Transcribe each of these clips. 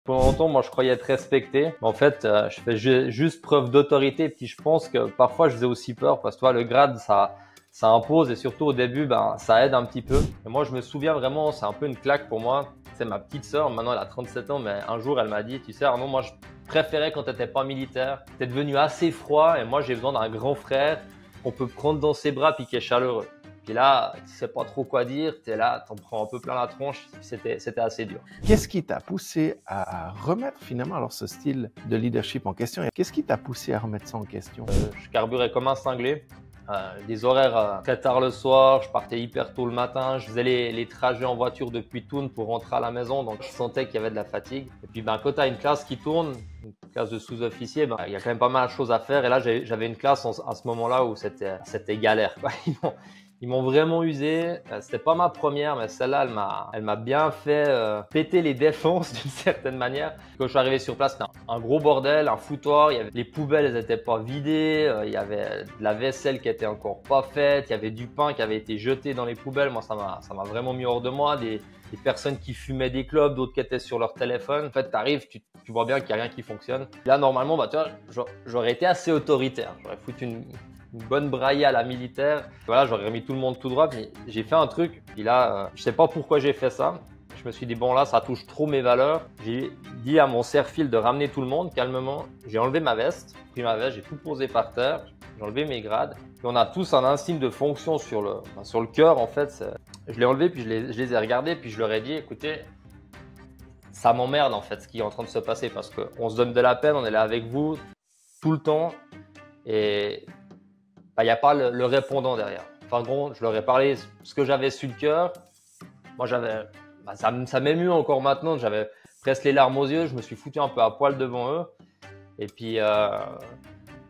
Pendant longtemps, moi, je croyais être respecté. En fait, je fais juste preuve d'autorité. Puis je pense que parfois, je faisais aussi peur parce que toi, le grade, ça impose et surtout au début, ben, ça aide un petit peu. Et moi, je me souviens vraiment, c'est un peu une claque pour moi. C'est ma petite sœur, maintenant elle a 37 ans, mais un jour, elle m'a dit, tu sais, Arnaud, moi, je préférais quand tu n'étais pas militaire. Tu es devenu assez froid et moi, j'ai besoin d'un grand frère qu'on peut prendre dans ses bras puis qui est chaleureux. Puis là, tu sais pas trop quoi dire, tu es là, t'en prends un peu plein la tronche, c'était assez dur. Qu'est-ce qui t'a poussé à remettre finalement alors ce style de leadership en question? Qu'est-ce qui t'a poussé à remettre ça en question? Je carburais comme un cinglé. Des horaires très tard le soir, je partais hyper tôt le matin, je faisais les trajets en voiture depuis Thun pour rentrer à la maison, donc je sentais qu'il y avait de la fatigue. Et puis ben, quand tu as une classe qui tourne, une classe de sous-officiers, ben, il y a quand même pas mal de choses à faire. Et là, j'avais une classe à ce moment-là où c'était galère, quoi. Ils m'ont vraiment usé. C'était pas ma première, mais celle-là, elle m'a bien fait péter les défenses d'une certaine manière. Quand je suis arrivé sur place, c'était un gros bordel, un foutoir. Les poubelles, elles étaient pas vidées. Il y avait de la vaisselle qui était encore pas faite. Il y avait du pain qui avait été jeté dans les poubelles. Moi, ça m'a vraiment mis hors de moi. Des personnes qui fumaient des clopes, d'autres qui étaient sur leur téléphone. En fait, t'arrives, tu vois bien qu'il n'y a rien qui fonctionne. Là, normalement, bah, tu vois, j'aurais été assez autoritaire. J'aurais foutu une bonne braillée à la militaire. Voilà, j'aurais remis tout le monde tout droit. Mais j'ai fait un truc. Et là, je sais pas pourquoi j'ai fait ça. Je me suis dit, bon là, ça touche trop mes valeurs. J'ai dit à mon serre-fil de ramener tout le monde calmement. J'ai enlevé ma veste, pris ma veste, j'ai tout posé par terre. J'ai enlevé mes grades. Et on a tous un insigne de fonction sur le cœur, en fait. Je l'ai enlevé, puis je les ai regardés, puis je leur ai dit, écoutez, ça m'emmerde, en fait, ce qui est en train de se passer, parce qu'on se donne de la peine, on est là avec vous tout le temps. Et il n'y a pas le répondant derrière. Enfin, gros, je leur ai parlé ce que j'avais sur le cœur. Moi, ça m'émue encore maintenant. J'avais presque les larmes aux yeux. Je me suis foutu un peu à poil devant eux. Et puis,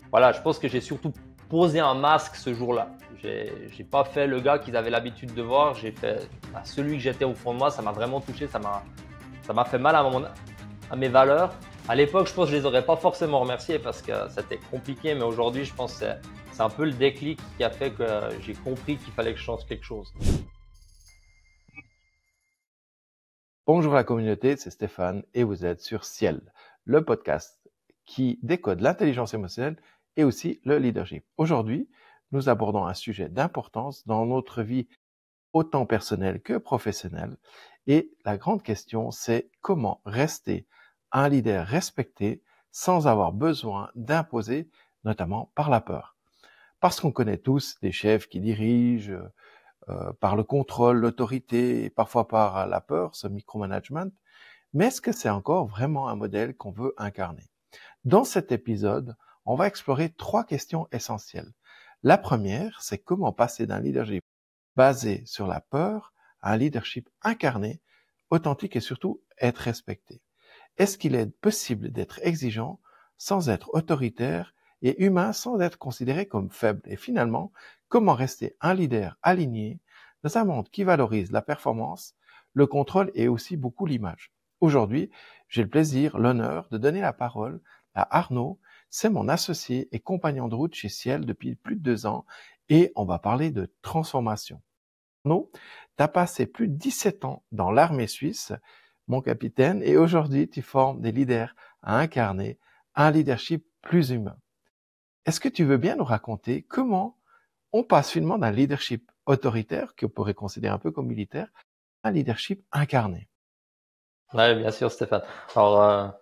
voilà, je pense que j'ai surtout posé un masque ce jour-là. J'ai pas fait le gars qu'ils avaient l'habitude de voir. J'ai fait celui que j'étais au fond de moi. Ça m'a vraiment touché. Ça m'a fait mal à mes valeurs. À l'époque, je pense que je les aurais pas forcément remerciés parce que c'était compliqué. Mais aujourd'hui, je pense que c'est un peu le déclic qui a fait que j'ai compris qu'il fallait que je change quelque chose. Bonjour la communauté, c'est Stéphane et vous êtes sur Ciel, le podcast qui décode l'intelligence émotionnelle et aussi le leadership. Aujourd'hui, nous abordons un sujet d'importance dans notre vie autant personnelle que professionnelle. Et la grande question, c'est comment rester un leader respecté sans avoir besoin d'imposer, notamment par la peur. Parce qu'on connaît tous des chefs qui dirigent par le contrôle, l'autorité et parfois par la peur, ce micromanagement. Mais est-ce que c'est encore vraiment un modèle qu'on veut incarner? Dans cet épisode, on va explorer 3 questions essentielles. La première, c'est comment passer d'un leadership basé sur la peur à un leadership incarné, authentique et surtout être respecté. Est-ce qu'il est possible d'être exigeant sans être autoritaire et humain sans être considéré comme faible? Et finalement, comment rester un leader aligné dans un monde qui valorise la performance, le contrôle et aussi beaucoup l'image? Aujourd'hui, j'ai le plaisir, l'honneur de donner la parole à Arnaud. C'est mon associé et compagnon de route chez Ciel depuis plus de 2 ans et on va parler de transformation. Arnaud, tu as passé plus de 17 ans dans l'armée suisse, mon capitaine, et aujourd'hui tu formes des leaders à incarner un leadership plus humain. Est-ce que tu veux bien nous raconter comment on passe finalement d'un leadership autoritaire, qu'on pourrait considérer un peu comme militaire, à un leadership incarné? Oui, bien sûr, Stéphane. Alors,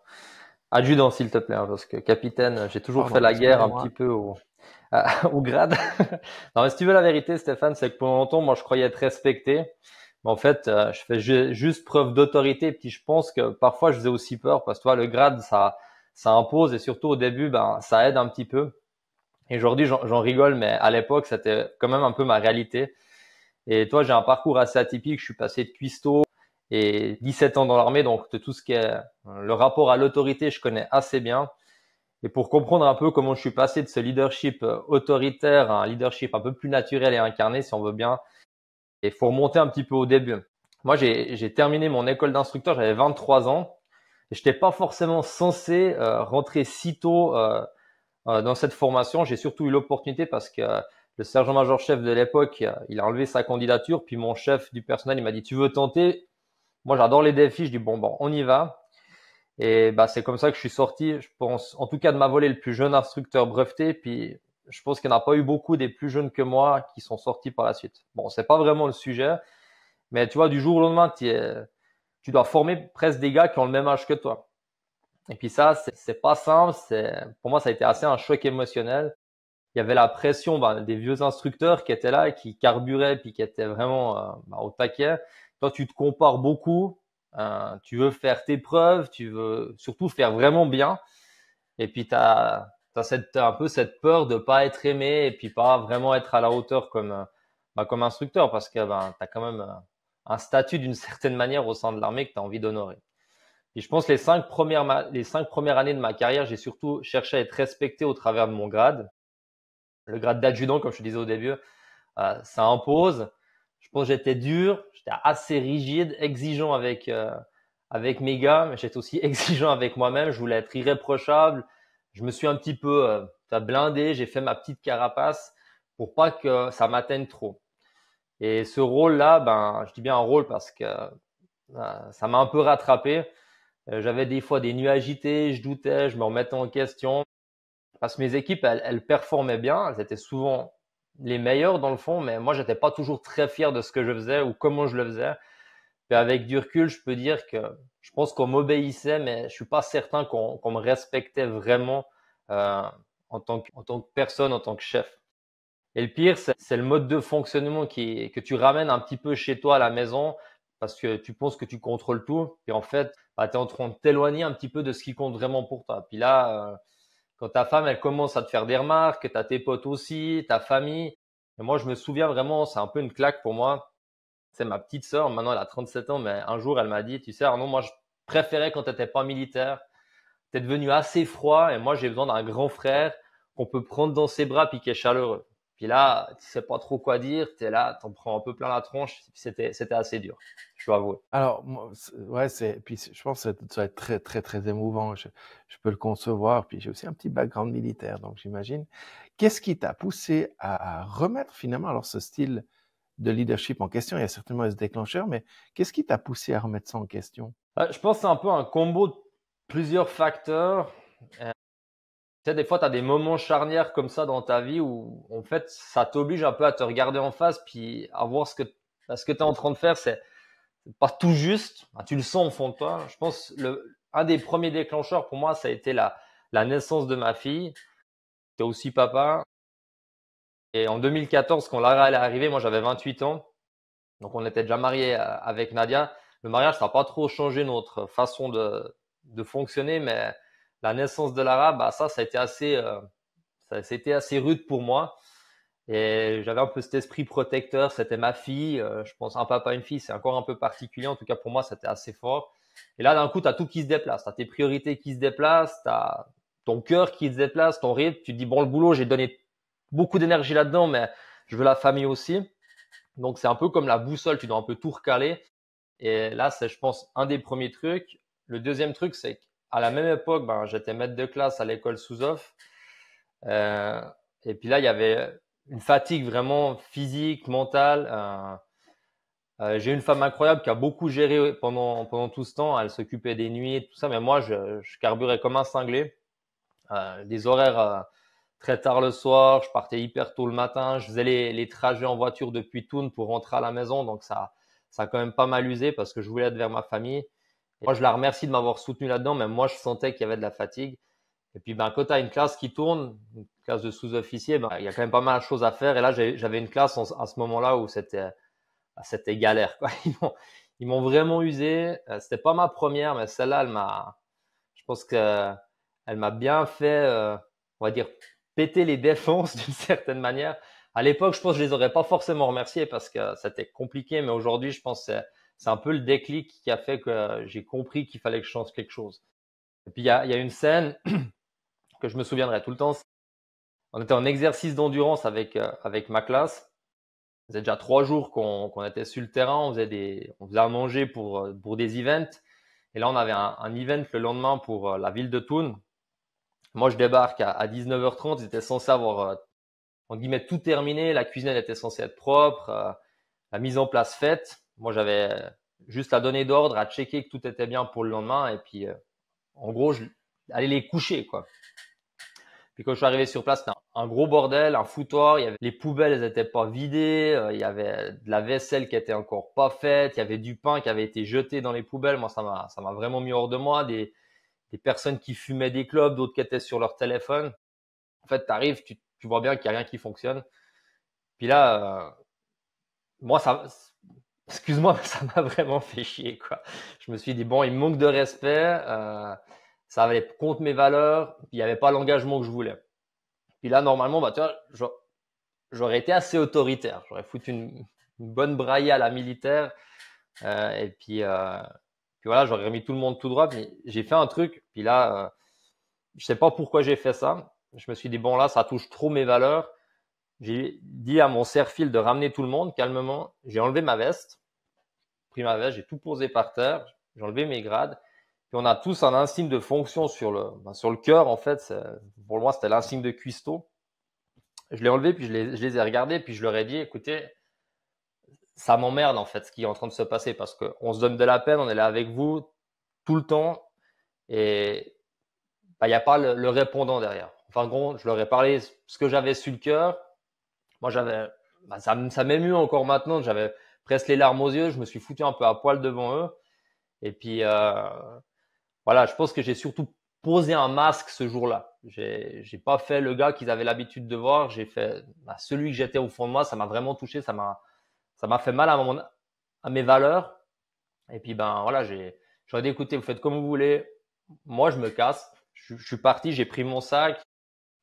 adjudant, s'il te plaît, hein, parce que capitaine, j'ai toujours fait Pardon, la guerre un petit excusez-moi. peu au grade. Non, mais si tu veux la vérité, Stéphane, c'est que pendant longtemps, moi, je croyais être respecté. Mais en fait, je fais juste preuve d'autorité. Puis je pense que parfois, je faisais aussi peur parce que toi, le grade, ça impose et surtout au début, ben, ça aide un petit peu. Et aujourd'hui, j'en rigole, mais à l'époque, c'était quand même un peu ma réalité. Et toi, j'ai un parcours assez atypique. Je suis passé de cuistot et 17 ans dans l'armée, donc de tout ce qui est le rapport à l'autorité, je connais assez bien. Et pour comprendre un peu comment je suis passé de ce leadership autoritaire à un leadership un peu plus naturel et incarné, si on veut bien, il faut remonter un petit peu au début. Moi, j'ai terminé mon école d'instructeur, j'avais 23 ans. Et je n'étais pas forcément censé rentrer si tôt dans cette formation. J'ai surtout eu l'opportunité parce que le sergent-major chef de l'époque, il a enlevé sa candidature. Puis mon chef du personnel, il m'a dit, tu veux tenter? Moi, j'adore les défis. Je dis, bon, on y va. Et bah, c'est comme ça que je suis sorti, je pense, en tout cas de ma volée, le plus jeune instructeur breveté. Puis je pense qu'il n'y en a pas eu beaucoup des plus jeunes que moi qui sont sortis par la suite. Bon, c'est pas vraiment le sujet, mais tu vois, du jour au lendemain, tu dois former presque des gars qui ont le même âge que toi. Et puis ça, c'est pas simple. Pour moi, ça a été assez un choc émotionnel. Il y avait la pression des vieux instructeurs qui étaient là, qui carburaient, puis qui étaient vraiment au taquet. Toi, tu te compares beaucoup. Tu veux faire tes preuves, tu veux surtout faire vraiment bien. Et puis, tu as un peu cette peur de pas être aimé et puis pas vraiment être à la hauteur comme instructeur parce que tu as quand même un statut d'une certaine manière au sein de l'armée que tu as envie d'honorer. Et je pense que les 5 premières années de ma carrière, j'ai surtout cherché à être respecté au travers de mon grade. Le grade d'adjudant, comme je te disais au début, ça impose. Je pense que j'étais dur, j'étais assez rigide, exigeant avec mes gars, mais j'étais aussi exigeant avec moi-même. Je voulais être irréprochable. Je me suis un petit peu blindé, j'ai fait ma petite carapace pour pas que ça m'atteigne trop. Et ce rôle-là, je dis bien un rôle parce que ça m'a un peu rattrapé. J'avais des fois des nuits agitées, je doutais, je me remettais en question. Parce que mes équipes, elles performaient bien, elles étaient souvent les meilleures dans le fond, mais moi, j'étais pas toujours très fier de ce que je faisais ou comment je le faisais. Puis avec du recul, je peux dire que je pense qu'on m'obéissait, mais je suis pas certain qu'on me respectait vraiment euh, en tant que personne, en tant que chef. Et le pire, c'est le mode de fonctionnement que tu ramènes un petit peu chez toi à la maison parce que tu penses que tu contrôles tout. Puis en fait, tu es en train de t'éloigner un petit peu de ce qui compte vraiment pour toi. Puis là, quand ta femme, elle commence à te faire des remarques, tu as tes potes aussi, ta famille. Et moi, je me souviens vraiment, c'est un peu une claque pour moi. C'est ma petite sœur, maintenant elle a 37 ans, mais un jour, elle m'a dit, tu sais, Arnaud, moi, je préférais quand tu n'étais pas militaire. Tu es devenu assez froid et moi, j'ai besoin d'un grand frère qu'on peut prendre dans ses bras puis qui est chaleureux. Puis là, tu sais pas trop quoi dire, tu es là, t'en prends un peu plein la tronche. C'était assez dur, je dois avouer. Alors, ouais, je pense que ça va être très, très, très émouvant. Je peux le concevoir. Puis j'ai aussi un petit background militaire, donc j'imagine. Qu'est-ce qui t'a poussé à remettre finalement alors ce style de leadership en question? Il y a certainement ce déclencheur, mais qu'est-ce qui t'a poussé à remettre ça en question? Je pense que c'est un peu un combo de plusieurs facteurs. Tu sais, des fois, tu as des moments charnières comme ça dans ta vie où, en fait, ça t'oblige un peu à te regarder en face puis à voir ce que tu es en train de faire. C'est pas tout juste. Tu le sens au fond de toi. Je pense un des premiers déclencheurs pour moi, ça a été la naissance de ma fille. J'étais aussi papa. Et en 2014, quand Lara elle est arrivée, moi j'avais 28 ans. Donc on était déjà mariés avec Nadia. Le mariage, ça n'a pas trop changé notre façon de fonctionner, mais la naissance de Lara, ça a été c'était assez rude pour moi. Et j'avais un peu cet esprit protecteur. C'était ma fille. Je pense un papa, une fille, c'est encore un peu particulier. En tout cas, pour moi, c'était assez fort. Et là, d'un coup, tu as tout qui se déplace. Tu as tes priorités qui se déplacent. Tu as ton cœur qui se déplace, ton rythme. Tu te dis, bon, le boulot, j'ai donné beaucoup d'énergie là-dedans, mais je veux la famille aussi. Donc, c'est un peu comme la boussole. Tu dois un peu tout recaler. Et là, c'est, je pense, un des premiers trucs. Le deuxième truc, c'est qu'à la même époque, j'étais maître de classe à l'école Sousoff. Euh, et puis là, il y avait une fatigue vraiment physique, mentale. J'ai une femme incroyable qui a beaucoup géré pendant tout ce temps. Elle s'occupait des nuits et tout ça, mais moi, je carburais comme un cinglé. Des horaires très tard le soir, je partais hyper tôt le matin. Je faisais les trajets en voiture depuis Thun pour rentrer à la maison, donc ça a quand même pas mal usé parce que je voulais être vers ma famille. Et moi, je la remercie de m'avoir soutenu là-dedans, mais moi, je sentais qu'il y avait de la fatigue. Et puis, quand tu as une classe qui tourne, une classe de sous-officiers, il y a quand même pas mal de choses à faire. Et là, j'avais une classe à ce moment-là où c'était galère, quoi. Ils m'ont vraiment usé. C'était pas ma première, mais celle-là, je pense que elle m'a bien fait, on va dire, péter les défenses d'une certaine manière. À l'époque, je pense que je les aurais pas forcément remerciés parce que c'était compliqué, mais aujourd'hui, je pense que c'est un peu le déclic qui a fait que j'ai compris qu'il fallait que je change quelque chose. Et puis, il y a une scène que je me souviendrai tout le temps. On était en exercice d'endurance avec ma classe. Ça faisait déjà 3 jours qu'on était sur le terrain. On faisait à manger pour des events. Et là, on avait un event le lendemain pour la ville de Thun. Moi, je débarque à 19h30. Ils étaient censés avoir, en guillemets, tout terminé. La cuisine elle était censée être propre, la mise en place faite. Moi, j'avais juste à donner d'ordre, à checker que tout était bien pour le lendemain. Et puis, en gros, aller les coucher, quoi. Puis quand je suis arrivé sur place, c'était un gros bordel, un foutoir. Il y avait, les poubelles, elles étaient pas vidées. Il y avait de la vaisselle qui était encore pas faite. Il y avait du pain qui avait été jeté dans les poubelles. Moi, ça m'a vraiment mis hors de moi. Des personnes qui fumaient des clopes, d'autres qui étaient sur leur téléphone. En fait, t'arrives, tu vois bien qu'il y a rien qui fonctionne. Puis là, moi, excuse-moi, mais ça m'a vraiment fait chier, quoi. Je me suis dit, bon, il me manque de respect. Ça allait contre mes valeurs. Puis il n'y avait pas l'engagement que je voulais. Puis là, normalement, bah, tu vois, j'aurais été assez autoritaire. J'aurais foutu une bonne braillée à la militaire. Et puis voilà, j'aurais remis tout le monde tout droit. Mais j'ai fait un truc. Puis là, je sais pas pourquoi j'ai fait ça. Je me suis dit, bon, là, ça touche trop mes valeurs. J'ai dit à mon serre-fil de ramener tout le monde calmement. J'ai enlevé ma veste, pris ma veste, j'ai tout posé par terre. J'ai enlevé mes grades. Puis on a tous un insigne de fonction sur le cœur, en fait. Pour moi, c'était l'insigne de cuistot. Je l'ai enlevé, puis je les ai regardés, puis je leur ai dit, écoutez, ça m'emmerde en fait ce qui est en train de se passer parce qu'on se donne de la peine, on est là avec vous tout le temps et bah, il n'y a pas le répondant derrière. Enfin, en gros, je leur ai parlé ce que j'avais sur le cœur. Moi, ça m'émue encore maintenant. J'avais presque les larmes aux yeux. Je me suis foutu un peu à poil devant eux. Et puis, voilà, je pense que j'ai surtout posé un masque ce jour-là. J'ai pas fait le gars qu'ils avaient l'habitude de voir. J'ai fait celui que j'étais au fond de moi. Ça m'a vraiment touché. Ça m'a fait mal à mes valeurs. Et puis, ben voilà, j'aurais dit, écoutez, vous faites comme vous voulez. Moi, je me casse. Je suis parti, j'ai pris mon sac.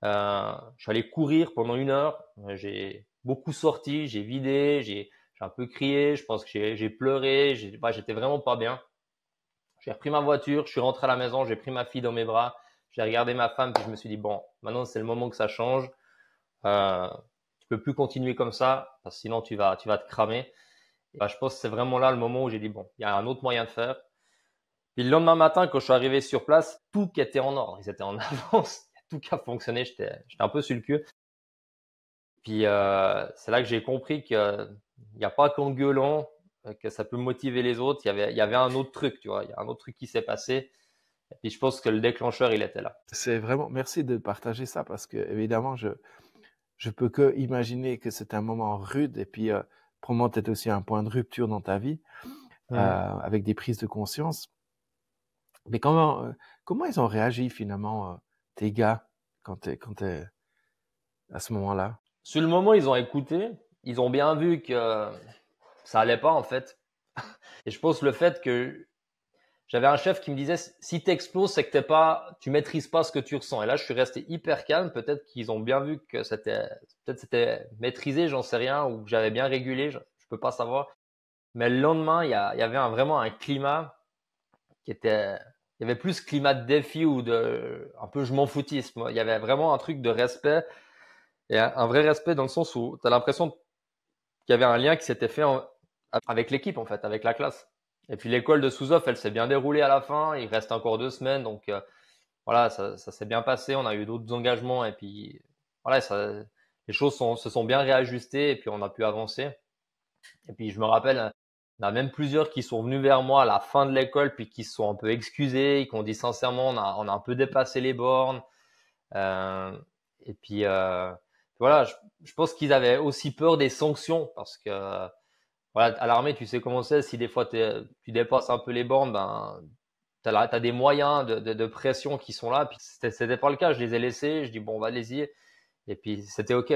Je suis allé courir pendant 1 heure. J'ai beaucoup sorti, j'ai vidé, j'ai un peu crié. Je pense que j'ai pleuré. J'étais vraiment pas bien. J'ai repris ma voiture, je suis rentré à la maison, j'ai pris ma fille dans mes bras. J'ai regardé ma femme, puis je me suis dit, bon, maintenant, c'est le moment que ça change. Euh, tu peux plus continuer comme ça, parce que sinon, tu vas te cramer. Bah, je pense que c'est vraiment là le moment où j'ai dit, bon, il y a un autre moyen de faire. Puis le lendemain matin, quand je suis arrivé sur place, tout était en ordre. Ils étaient en avance. Tout qui a fonctionné. J'étais un peu sur le cul. Puis c'est là que j'ai compris qu'il n'y a pas qu'en gueulant que ça peut motiver les autres. Il y avait un autre truc, tu vois. Il y a un autre truc qui s'est passé. Et puis je pense que le déclencheur, il était là. C'est vraiment, merci de partager ça parce que, évidemment, je peux que imaginer que c'est un moment rude et puis, probablement peut-être aussi un point de rupture dans ta vie, avec des prises de conscience. Mais comment ils ont réagi finalement, tes gars, quand t'es à ce moment-là? Sur le moment, ils ont écouté. Ils ont bien vu que ça allait pas, en fait. Et je pense le fait que j'avais un chef qui me disait, si t'exploses, c'est que tu maîtrises pas ce que tu ressens. Et là, je suis resté hyper calme. Peut-être qu'ils ont bien vu que c'était maîtrisé, j'en sais rien, ou que j'avais bien régulé, je peux pas savoir. Mais le lendemain, il y avait vraiment un climat il y avait plus climat de défi ou un peu je m'en foutisme. Il y avait vraiment un truc de respect et un vrai respect dans le sens où tu as l'impression qu'il y avait un lien qui s'était fait avec l'équipe, en fait, avec la classe. Et puis l'école de Souzoff, elle s'est bien déroulée à la fin. Il reste encore 2 semaines, donc voilà, ça s'est bien passé. On a eu d'autres engagements et puis voilà, les choses se sont bien réajustées et puis on a pu avancer. Et puis je me rappelle, il y en a même plusieurs qui sont venus vers moi à la fin de l'école puis qui se sont un peu excusés, qui ont dit sincèrement, on a un peu dépassé les bornes. Euh, et puis voilà, je pense qu'ils avaient aussi peur des sanctions parce que voilà, à l'armée, tu sais comment c'est. Si des fois tu dépasses un peu les bornes, ben t'as des moyens de pression qui sont là. Puis c'était pas le cas. Je les ai laissés. Je dis bon, allez-y. Et puis c'était ok.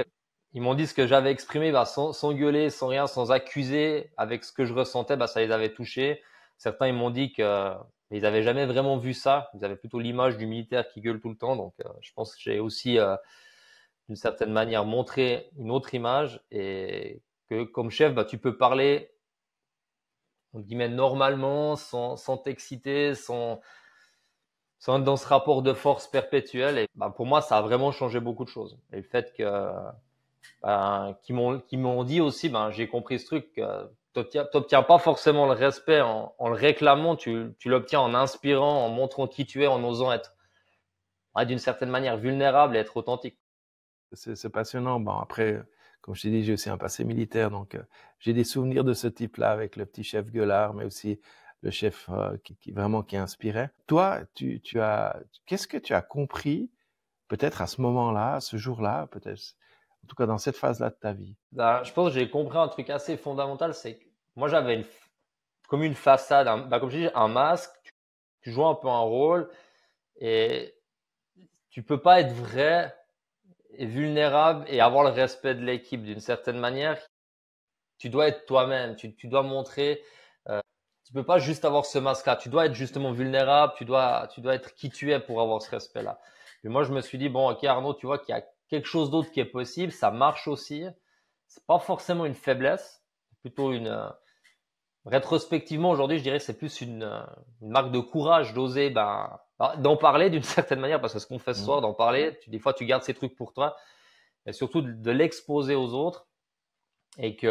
Ils m'ont dit ce que j'avais exprimé, bah, sans gueuler, sans rien, sans accuser, avec ce que je ressentais, bah, ça les avait touchés. Certains ils m'ont dit que ils avaient jamais vraiment vu ça. Ils avaient plutôt l'image du militaire qui gueule tout le temps. Donc je pense que j'ai aussi d'une certaine manière montré une autre image et que comme chef, bah, tu peux parler entre guillemets normalement, sans t'exciter, sans être dans ce rapport de force perpétuel. Et bah, pour moi, ça a vraiment changé beaucoup de choses. Et le fait que qui m'ont dit aussi, ben j'ai compris ce truc. T'obtiens pas forcément le respect en le réclamant, tu l'obtiens en inspirant, en montrant qui tu es, en osant être d'une certaine manière vulnérable et être authentique. C'est passionnant. Bon, après, comme je t'ai dit, j'ai aussi un passé militaire, donc j'ai des souvenirs de ce type-là avec le petit chef gueulard, mais aussi le chef qui inspirait. Toi, qu'est-ce que tu as compris peut-être à ce moment-là, ce jour-là, peut-être, en tout cas dans cette phase-là de ta vie? Ben, je pense que j'ai compris un truc assez fondamental, c'est que moi j'avais comme une façade, comme je dis, un masque, tu joues un peu un rôle et tu peux pas être vrai et vulnérable et avoir le respect de l'équipe d'une certaine manière. Tu dois être toi-même, tu dois montrer, tu peux pas juste avoir ce masque-là, tu dois être justement vulnérable, tu dois être qui tu es pour avoir ce respect-là. Et moi, je me suis dit, bon, ok Arnaud, tu vois qu'il y a quelque chose d'autre qui est possible, ça marche aussi. C'est pas forcément une faiblesse, c'est plutôt rétrospectivement aujourd'hui, je dirais que c'est plus une marque de courage d'oser, d'en parler d'une certaine manière, parce que ce qu'on fait ce Mmh. soir, d'en parler, des fois tu gardes ces trucs pour toi, et surtout de l'exposer aux autres, et que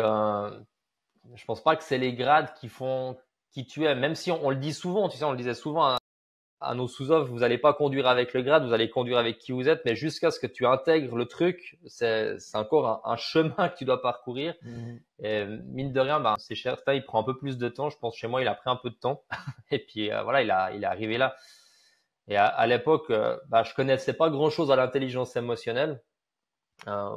je pense pas que c'est les grades qui font qui tu es, même si on le dit souvent, tu sais, on le disait souvent à nos sous-offres, vous n'allez pas conduire avec le grade, vous allez conduire avec qui vous êtes, mais jusqu'à ce que tu intègres le truc, c'est encore un chemin que tu dois parcourir. Mmh. Et mine de rien, c'est cher, il prend un peu plus de temps. Je pense chez moi, il a pris un peu de temps. Et puis voilà, il est arrivé là. Et à l'époque, je connaissais pas grand-chose à l'intelligence émotionnelle, euh,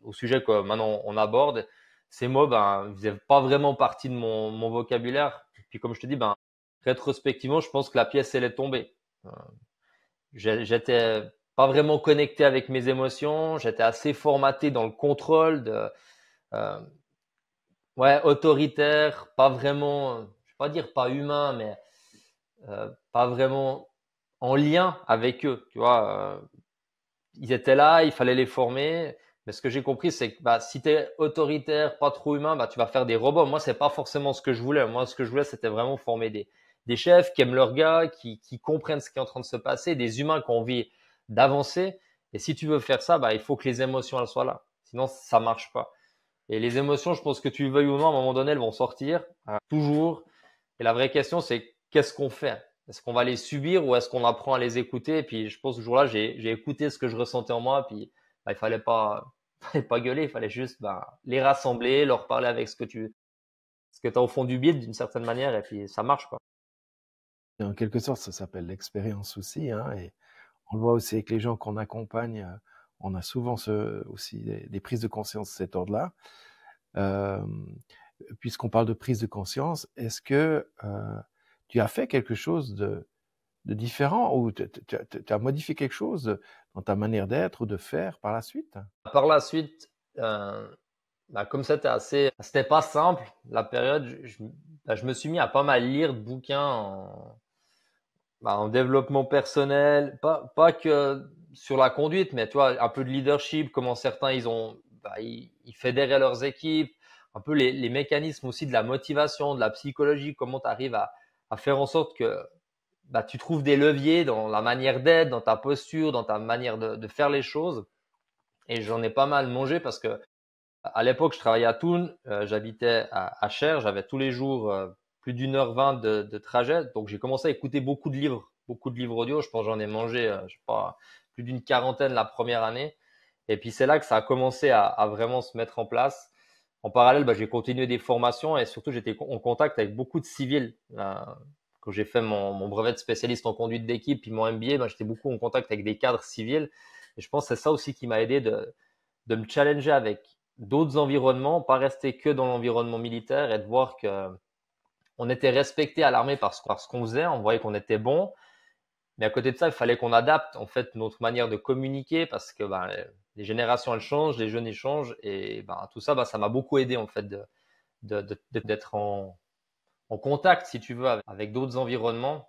au sujet que maintenant on aborde. Ces mots, ils faisaient pas vraiment partie de mon vocabulaire. Et puis comme je te dis, rétrospectivement, je pense que la pièce elle est tombée. Euh, J'étais pas vraiment connecté avec mes émotions. J'étais assez formaté dans le contrôle euh, ouais, autoritaire, pas vraiment, je vais pas dire pas humain, mais pas vraiment en lien avec eux. Tu vois, ils étaient là, il fallait les former. Mais ce que j'ai compris, c'est que si tu es autoritaire, pas trop humain, tu vas faire des robots. Moi, c'est pas forcément ce que je voulais. Moi, ce que je voulais, c'était vraiment former des chefs qui aiment leurs gars, qui comprennent ce qui est en train de se passer, des humains qui ont envie d'avancer. Et si tu veux faire ça, il faut que les émotions elles soient là. Sinon, ça marche pas. Et les émotions, je pense que tu le veuilles ou non, à un moment donné, elles vont sortir, toujours. Et la vraie question, c'est qu'est-ce qu'on fait? Est-ce qu'on va les subir ou est-ce qu'on apprend à les écouter? Et puis, je pense que ce jour-là, j'ai écouté ce que je ressentais en moi. Puis, il fallait pas gueuler, il fallait juste les rassembler, leur parler avec ce que tu as au fond du bide d'une certaine manière. Et puis, ça marche, quoi. Et en quelque sorte, ça s'appelle l'expérience aussi, hein, et on le voit aussi avec les gens qu'on accompagne, on a souvent aussi des prises de conscience de cet ordre-là. Puisqu'on parle de prise de conscience, est-ce que tu as fait quelque chose de différent ou tu as modifié quelque chose dans ta manière d'être ou de faire par la suite? Par la suite, comme c'était pas simple, la période, je me suis mis à pas mal lire de bouquins en développement personnel, pas que sur la conduite, mais tu vois, un peu de leadership, comment certains ils fédéraient leurs équipes, un peu les mécanismes aussi de la motivation, de la psychologie, comment tu arrives à faire en sorte que tu trouves des leviers dans la manière d'être, dans ta posture, dans ta manière de faire les choses. Et j'en ai pas mal mangé parce que à l'époque, je travaillais à Thun, j'habitais à Cher, j'avais tous les jours plus d'1h20 de trajet. Donc j'ai commencé à écouter beaucoup de livres audio. Je pense que j'en ai mangé, je sais pas, plus d'une quarantaine la première année. Et puis c'est là que ça a commencé à vraiment se mettre en place. En parallèle, j'ai continué des formations et surtout j'étais en contact avec beaucoup de civils. Quand j'ai fait mon brevet de spécialiste en conduite d'équipe puis mon MBA, j'étais beaucoup en contact avec des cadres civils. Et je pense que c'est ça aussi qui m'a aidé de me challenger avec d'autres environnements, pas rester que dans l'environnement militaire et de voir que on était respecté à l'armée parce qu'on faisait, on voyait qu'on était bon, mais à côté de ça, il fallait qu'on adapte en fait notre manière de communiquer parce que les générations elles changent, les jeunes ils changent et tout ça, ça m'a beaucoup aidé en fait d'être en contact si tu veux avec d'autres environnements.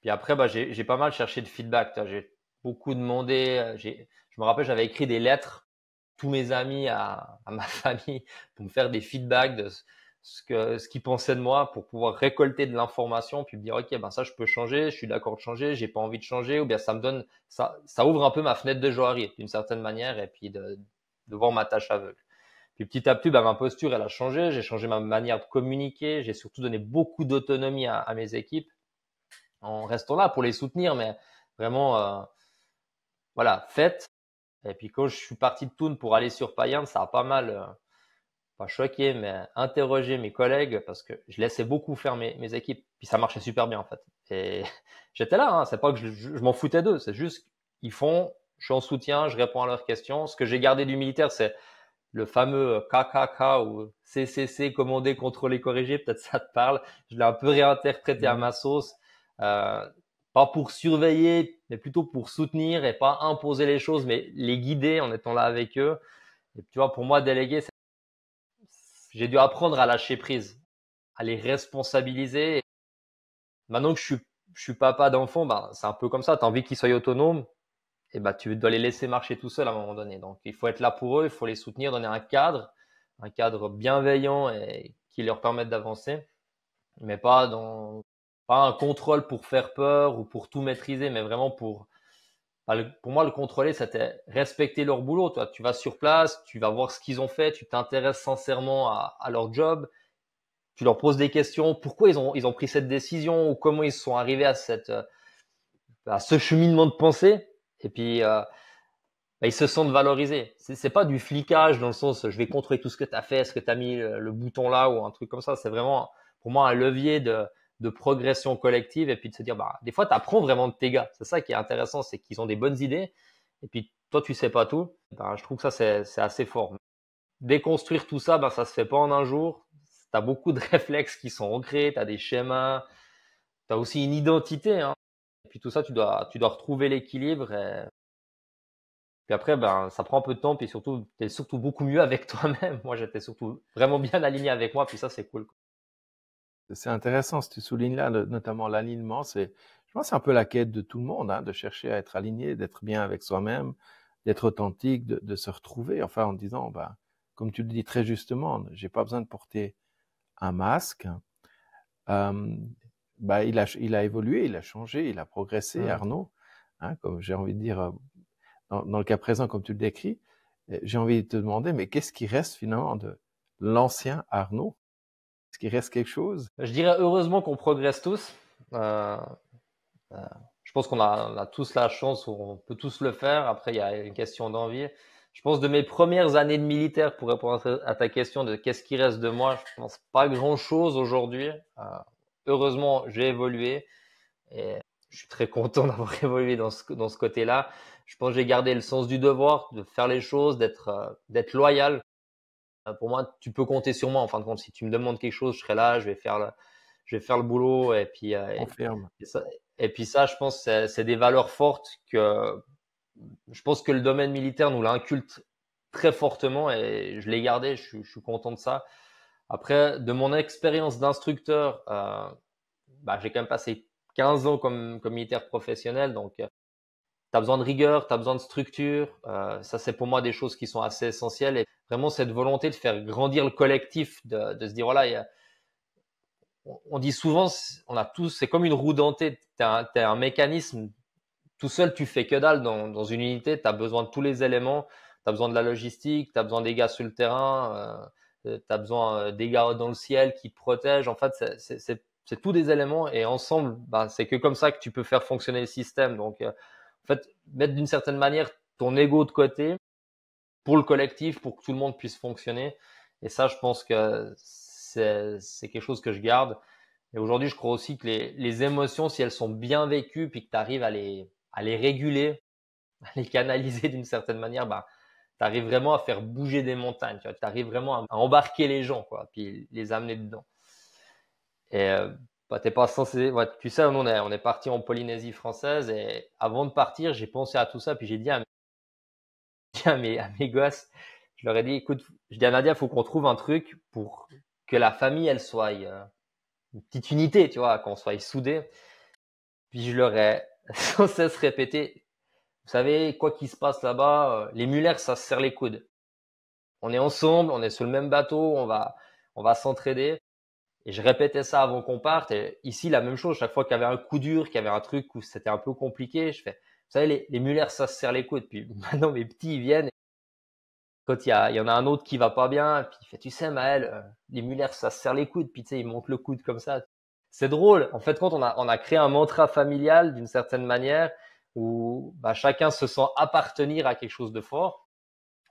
Puis après, j'ai pas mal cherché de feedback. J'ai beaucoup demandé. Je me rappelle, j'avais écrit des lettres tous mes amis à ma famille pour me faire des feedbacks de ce qu'ils pensaient de moi pour pouvoir récolter de l'information puis me dire ok ça je peux changer, je suis d'accord de changer, j'ai pas envie de changer ou bien ça me donne ça ouvre un peu ma fenêtre de joaillerie d'une certaine manière et puis de voir ma tâche aveugle. Puis petit à petit ma posture elle a changé, j'ai changé ma manière de communiquer, j'ai surtout donné beaucoup d'autonomie à mes équipes en restant là pour les soutenir mais vraiment voilà faites. Et puis quand je suis parti de Thun pour aller sur Payerne, ça a pas mal pas choqué, mais interroger mes collègues parce que je laissais beaucoup faire mes équipes. Puis ça marchait super bien en fait. Et j'étais là, hein, c'est pas que je m'en foutais d'eux, c'est juste ils font, je suis en soutien, je réponds à leurs questions. Ce que j'ai gardé du militaire, c'est le fameux KKK ou CCC, commander, contrôler, corriger, peut-être ça te parle. Je l'ai un peu réinterprété à ma sauce. Euh, Pas pour surveiller, mais plutôt pour soutenir et pas imposer les choses, mais les guider en étant là avec eux. Et tu vois, pour moi, déléguer, j'ai dû apprendre à lâcher prise, à les responsabiliser. Maintenant que je suis papa d'enfant, ben, c'est un peu comme ça. Tu as envie qu'ils soient autonomes, et ben, tu dois les laisser marcher tout seuls à un moment donné. Donc, il faut être là pour eux, il faut les soutenir, donner un cadre bienveillant et qui leur permette d'avancer, mais pas un contrôle pour faire peur ou pour tout maîtriser, mais vraiment pour moi, le contrôler, c'était respecter leur boulot. Toi, tu vas sur place, tu vas voir ce qu'ils ont fait, tu t'intéresses sincèrement à leur job, tu leur poses des questions, pourquoi ils ont pris cette décision ou comment ils sont arrivés à ce cheminement de pensée. Et puis, ils se sentent valorisés. C'est pas du flicage dans le sens, je vais contrôler tout ce que tu as fait, est-ce que tu as mis le bouton là ou un truc comme ça. C'est vraiment, pour moi, un levier de progression collective et puis de se dire, bah, des fois, tu apprends vraiment de tes gars. C'est ça qui est intéressant, c'est qu'ils ont des bonnes idées et puis toi, tu sais pas tout. Ben, je trouve que ça, c'est assez fort. Déconstruire tout ça, ben, ça se fait pas en un jour. Tu as beaucoup de réflexes qui sont ancrés, tu as des schémas, tu as aussi une identité, hein. Et puis tout ça, tu dois retrouver l'équilibre. Puis après, ben, ça prend un peu de temps, puis surtout, tu es surtout beaucoup mieux avec toi-même. Moi, j'étais surtout vraiment bien aligné avec moi, puis ça, c'est cool, quoi. C'est intéressant ce que tu soulignes là, notamment l'alignement. Je pense que c'est un peu la quête de tout le monde, hein, de chercher à être aligné, d'être bien avec soi-même, d'être authentique, de se retrouver. Enfin, en disant, bah, comme tu le dis très justement, j'ai pas besoin de porter un masque. Euh, Bah, il a évolué, il a changé, il a progressé, Arnaud. Hein, comme j'ai envie de dire, dans le cas présent, comme tu le décris, j'ai envie de te demander, mais qu'est-ce qui reste finalement de l'ancien Arnaud? Est-ce qu'il reste quelque chose? Je dirais heureusement qu'on progresse tous. Euh, euh, je pense on a tous la chance, on peut tous le faire. Après, il y a une question d'envie. Je pense de mes premières années de militaire, pour répondre à ta question de qu'est-ce qui reste de moi, je pense pas grand-chose aujourd'hui. Heureusement, j'ai évolué. Et je suis très content d'avoir évolué dans ce côté-là. Je pense que j'ai gardé le sens du devoir, de faire les choses, d'être loyal. Pour moi, tu peux compter sur moi. En fin de compte, si tu me demandes quelque chose, je serai là, je vais faire le boulot. Et puis, Confirme. et puis ça, je pense, c'est des valeurs fortes que je pense que le domaine militaire nous l'inculque très fortement et je l'ai gardé. Je suis content de ça. Après, de mon expérience d'instructeur, bah, j'ai quand même passé 15 ans comme militaire professionnel, donc tu as besoin de rigueur, tu as besoin de structure. Ça, c'est pour moi des choses qui sont assez essentielles. Et vraiment, cette volonté de faire grandir le collectif, de se dire, voilà, on dit souvent, on a tous, c'est comme une roue dentée. T'es un mécanisme. Tout seul, tu fais que dalle dans une unité. Tu as besoin de tous les éléments. Tu as besoin de la logistique, tu as besoin des gars sur le terrain, tu as besoin des gars dans le ciel qui te protègent. En fait, c'est tous des éléments et ensemble, bah, c'est que comme ça que tu peux faire fonctionner le système. Donc, en fait, mettre d'une certaine manière ton ego de côté pour le collectif, pour que tout le monde puisse fonctionner. Et ça, je pense que c'est quelque chose que je garde. Et aujourd'hui, je crois aussi que les émotions, si elles sont bien vécues, puis que tu arrives à les réguler, à les canaliser d'une certaine manière, bah, tu arrives vraiment à faire bouger des montagnes. Tu arrives vraiment à embarquer les gens, quoi, puis les amener dedans. Et bah, t'es pas censé. Ouais, tu sais, on est parti en Polynésie française et avant de partir, j'ai pensé à tout ça, puis j'ai dit à mes gosses, je leur ai dit, écoute, je dis à Nadia, il faut qu'on trouve un truc pour que la famille, elle soit une petite unité, tu vois, qu'on soit soudés. Puis je leur ai sans cesse répété, vous savez, quoi qu'il se passe là-bas, les Mullers, ça se serre les coudes. On est ensemble, on est sur le même bateau, on va s'entraider. Et je répétais ça avant qu'on parte. Et ici, la même chose. Chaque fois qu'il y avait un coup dur, qu'il y avait un truc où c'était un peu compliqué, je fais, vous savez, les Mullers, ça se serre les coudes. Puis maintenant, mes petits, ils viennent. Quand il y en a un autre qui va pas bien, puis il fait, tu sais, Maël, les Mullers, ça se serre les coudes. Puis tu sais, il monte le coude comme ça. C'est drôle. En fait, quand on a créé un mantra familial d'une certaine manière où bah, chacun se sent appartenir à quelque chose de fort.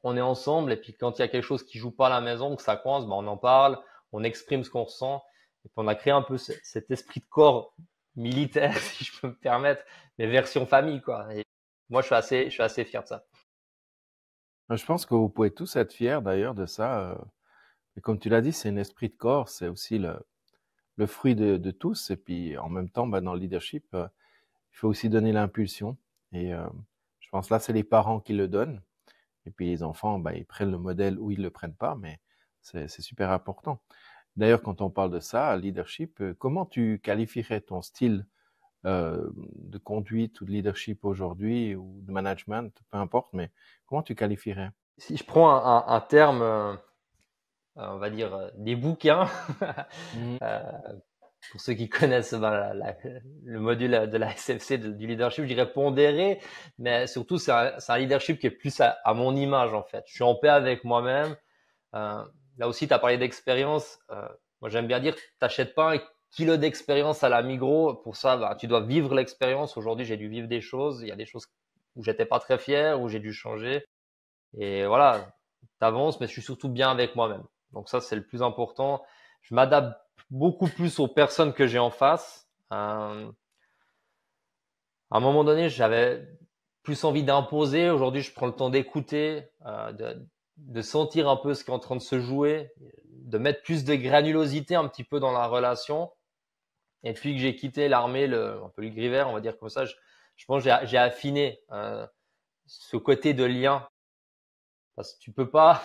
on est ensemble et puis quand il y a quelque chose qui joue pas à la maison, que ça coince, on en parle, on exprime ce qu'on ressent et puis on a créé un peu cet esprit de corps militaire, si je peux me permettre, mais version famille, quoi. Et moi, je suis assez fier de ça. Je pense que vous pouvez tous être fiers d'ailleurs de ça. Et comme tu l'as dit, c'est un esprit de corps, c'est aussi le fruit de tous. Et puis en même temps, dans le leadership, il faut aussi donner l'impulsion. Et je pense là, c'est les parents qui le donnent. Et puis les enfants, ils prennent le modèle ou ils le prennent pas, mais c'est super important. D'ailleurs, quand on parle de ça, leadership, comment tu qualifierais ton style de conduite ou de leadership aujourd'hui ou de management, peu importe, mais comment tu qualifierais? Si je prends un terme, on va dire des bouquins, Mhm. euh, pour ceux qui connaissent le module de la SFC du leadership, je dirais pondéré, mais surtout c'est un leadership qui est plus à mon image en fait. Je suis en paix avec moi-même. Euh, Là aussi, tu as parlé d'expérience. Moi, j'aime bien dire, t'achètes pas un kilo d'expérience à la Migros. Pour ça, tu dois vivre l'expérience. Aujourd'hui, j'ai dû vivre des choses. Il y a des choses où j'étais pas très fier, où j'ai dû changer. Et voilà, t'avances, mais je suis surtout bien avec moi-même. Donc ça, c'est le plus important. Je m'adapte beaucoup plus aux personnes que j'ai en face. À un moment donné, j'avais plus envie d'imposer. Aujourd'hui, je prends le temps d'écouter, de sentir un peu ce qui est en train de se jouer, de mettre plus de granulosité un petit peu dans la relation. Et depuis que j'ai quitté l'armée, un peu le gris vert, on va dire comme ça, je pense que j'ai affiné ce côté de lien. Parce que tu peux pas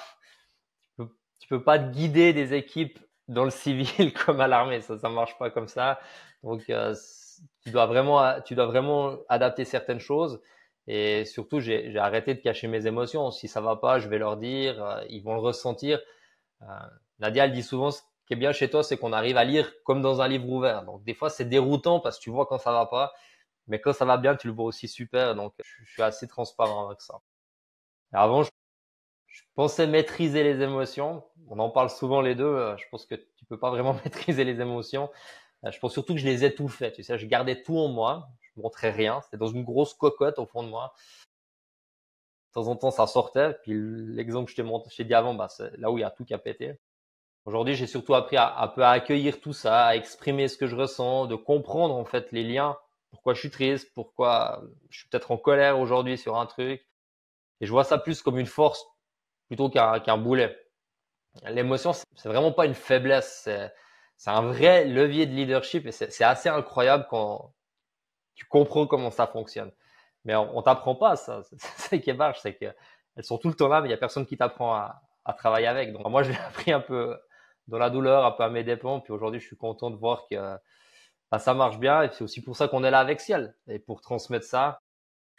guider des équipes dans le civil comme à l'armée, ça marche pas comme ça. Donc tu dois vraiment adapter certaines choses. Et surtout, j'ai arrêté de cacher mes émotions. Si ça va pas, je vais leur dire, ils vont le ressentir. Euh, Nadia, elle dit souvent, ce qui est bien chez toi, c'est qu'on arrive à lire comme dans un livre ouvert. Donc des fois, c'est déroutant parce que tu vois quand ça va pas, mais quand ça va bien, tu le vois aussi super. Donc je suis assez transparent avec ça. Et avant, je pensais maîtriser les émotions. On en parle souvent les deux. Je pense que tu peux pas vraiment maîtriser les émotions. Je pense surtout que je les étouffais. Tu sais, je gardais tout en moi. Je montrais rien. C'était dans une grosse cocotte au fond de moi. De temps en temps, ça sortait. Puis l'exemple que je t'ai dit avant, c'est là où il y a tout qui a pété. Aujourd'hui, j'ai surtout appris un peu à accueillir tout ça, à exprimer ce que je ressens, de comprendre en fait les liens. Pourquoi je suis triste, pourquoi je suis peut-être en colère aujourd'hui sur un truc. Et je vois ça plus comme une force plutôt qu'un boulet. L'émotion, c'est vraiment pas une faiblesse, c'est un vrai levier de leadership et c'est assez incroyable quand tu comprends comment ça fonctionne. Mais on t'apprend pas ça. C'est ce qui est vache, c'est que elles sont tout le temps là, mais il y a personne qui t'apprend à travailler avec. Donc moi, je l'ai appris un peu dans la douleur, un peu à mes dépens. Puis aujourd'hui, je suis content de voir que ça marche bien. Et c'est aussi pour ça qu'on est là avec Ciel et pour transmettre ça.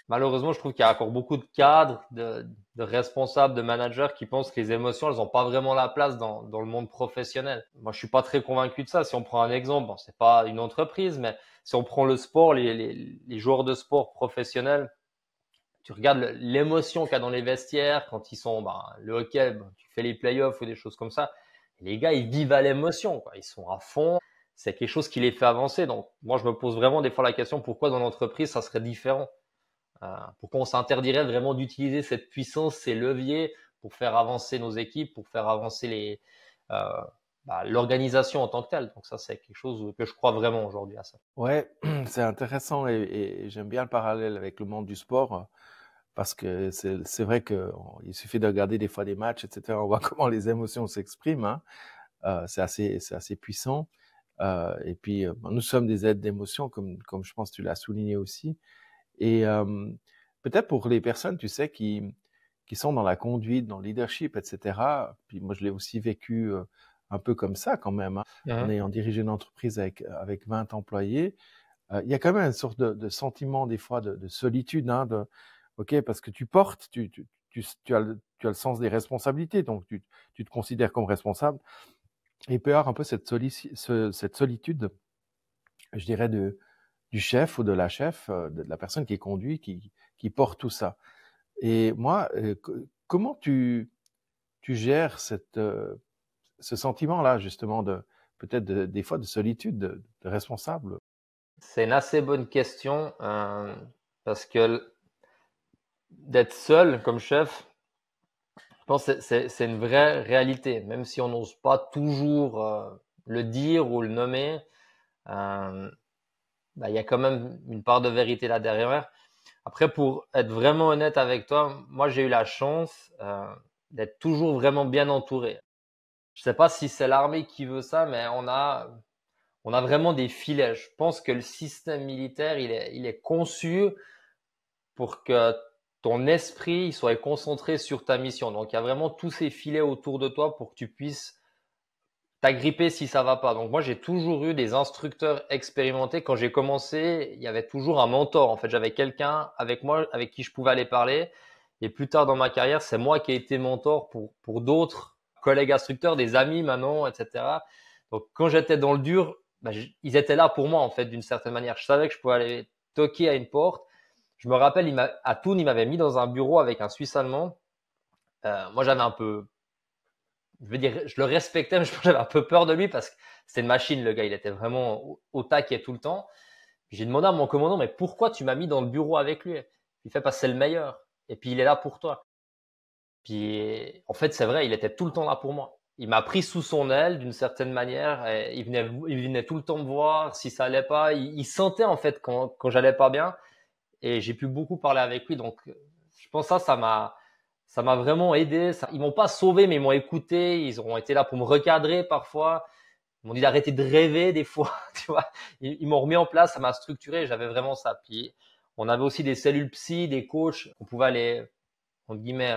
Malheureusement, je trouve qu'il y a encore beaucoup de cadres, de responsables, de managers qui pensent que les émotions, elles n'ont pas vraiment la place dans le monde professionnel. Moi, je suis pas très convaincu de ça. Si on prend un exemple, bon, c'est pas une entreprise, mais si on prend le sport, les joueurs de sport professionnels, tu regardes l'émotion qu'il y a dans les vestiaires quand ils sont, le hockey, tu fais les playoffs ou des choses comme ça. Les gars, ils vivent à l'émotion, quoi. Ils sont à fond. C'est quelque chose qui les fait avancer. Donc, moi, je me pose vraiment des fois la question, pourquoi dans l'entreprise, ça serait différent? Pourquoi on s'interdirait vraiment d'utiliser cette puissance, ces leviers pour faire avancer nos équipes, pour faire avancer l'organisation en tant que telle. Donc ça, c'est quelque chose que je crois vraiment aujourd'hui à ça. Ouais, c'est intéressant et j'aime bien le parallèle avec le monde du sport parce que c'est vrai qu'il suffit de regarder des fois des matchs, etc. On voit comment les émotions s'expriment. Hein. C'est assez puissant. Et puis, nous sommes des êtres d'émotion, comme je pense que tu l'as souligné aussi. Et peut-être pour les personnes, tu sais, qui sont dans la conduite, dans le leadership, etc. Puis moi, je l'ai aussi vécu un peu comme ça quand même. Hein. En ayant dirigé une entreprise avec 20 employés, il y a quand même une sorte de sentiment des fois de solitude. Hein, ok, parce que tu portes, tu as le sens des responsabilités, donc tu te considères comme responsable. Et il peut y avoir un peu cette solitude, je dirais, du chef ou de la chef, de la personne qui est conduite, qui porte tout ça. Et moi, comment tu gères ce sentiment-là, justement, peut-être des fois de solitude, de responsable? C'est une assez bonne question parce que d'être seul comme chef, Je pense que c'est une vraie réalité, même si on n'ose pas toujours le dire ou le nommer. Euh, il y a quand même une part de vérité là derrière. Après, pour être vraiment honnête avec toi, moi j'ai eu la chance d'être toujours vraiment bien entouré. Je sais pas si c'est l'armée qui veut ça, mais on a vraiment des filets. Je pense que le système militaire, il est conçu pour que ton esprit il soit concentré sur ta mission. Donc, il y a vraiment tous ces filets autour de toi pour que tu puisses t'agripper si ça va pas. Donc, moi, j'ai toujours eu des instructeurs expérimentés. Quand j'ai commencé, il y avait toujours un mentor. En fait, j'avais quelqu'un avec moi, avec qui je pouvais aller parler. Et plus tard dans ma carrière, c'est moi qui ai été mentor pour d'autres collègues instructeurs, des amis maintenant, etc. Donc, quand j'étais dans le dur, ils étaient là pour moi, en fait, d'une certaine manière. Je savais que je pouvais aller toquer à une porte. Je me rappelle, à Thun, il m'avait mis dans un bureau avec un Suisse allemand. Moi, j'avais un peu, je veux dire, je le respectais, mais je pense que j'avais un peu peur de lui parce que c'était une machine, le gars. Il était vraiment au taquet tout le temps. Puis j'ai demandé à mon commandant, mais pourquoi tu m'as mis dans le bureau avec lui? Il fait parce que c'est le meilleur. Et puis il est là pour toi. Puis en fait, c'est vrai, il était tout le temps là pour moi. Il m'a pris sous son aile d'une certaine manière. Et il venait tout le temps me voir si ça allait pas. Il sentait en fait quand j'allais pas bien. Et j'ai pu beaucoup parler avec lui. Donc, je pense que ça m'a vraiment aidé. Ils m'ont pas sauvé, mais ils m'ont écouté. Ils ont été là pour me recadrer parfois. Ils m'ont dit d'arrêter de rêver des fois, tu vois. Ils m'ont remis en place, ça m'a structuré. J'avais vraiment ça. Puis, on avait aussi des cellules psy, des coachs. On pouvait aller, entre guillemets,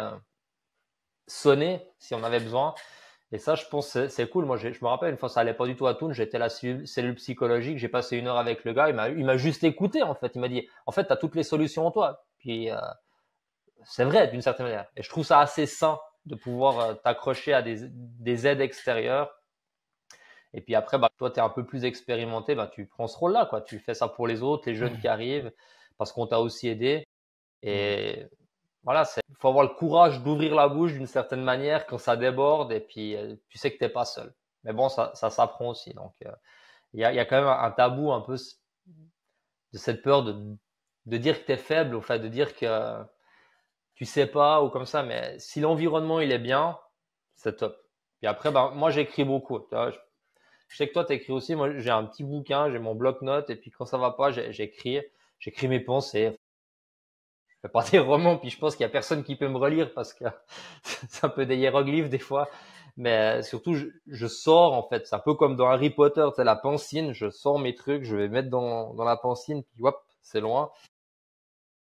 sonner si on avait besoin. Et ça, je pense, c'est cool. Moi, je me rappelle une fois, ça allait pas du tout à Toon. J'étais à la cellule psychologique. J'ai passé 1 heure avec le gars. Il m'a juste écouté, en fait. Il m'a dit, en fait, tu as toutes les solutions en toi. Puis, c'est vrai, d'une certaine manière. Et je trouve ça assez sain de pouvoir t'accrocher à des aides extérieures. Et puis après, toi, tu es un peu plus expérimenté. Tu prends ce rôle-là, quoi. Tu fais ça pour les autres, les jeunes qui arrivent, parce qu'on t'a aussi aidé. Et voilà, il faut avoir le courage d'ouvrir la bouche d'une certaine manière quand ça déborde et puis tu sais que t'es pas seul. Mais bon, ça s'apprend aussi. Donc, il y a quand même un tabou un peu de cette peur de dire que t'es faible, au fait, de dire que tu sais pas ou comme ça. Mais si l'environnement il est bien, c'est top. Puis après, moi j'écris beaucoup. Tu vois, je sais que toi t'écris aussi. Moi j'ai un petit bouquin, j'ai mon bloc-notes et puis quand ça va pas, j'écris mes pensées. Je fais pas des romans, puis je pense qu'il y a personne qui peut me relire parce que c'est un peu des hiéroglyphes des fois. Mais surtout, je sors en fait. C'est un peu comme dans Harry Potter, tu sais, la pancine. Je sors mes trucs, je vais mettre dans la pancine, puis hop, c'est loin.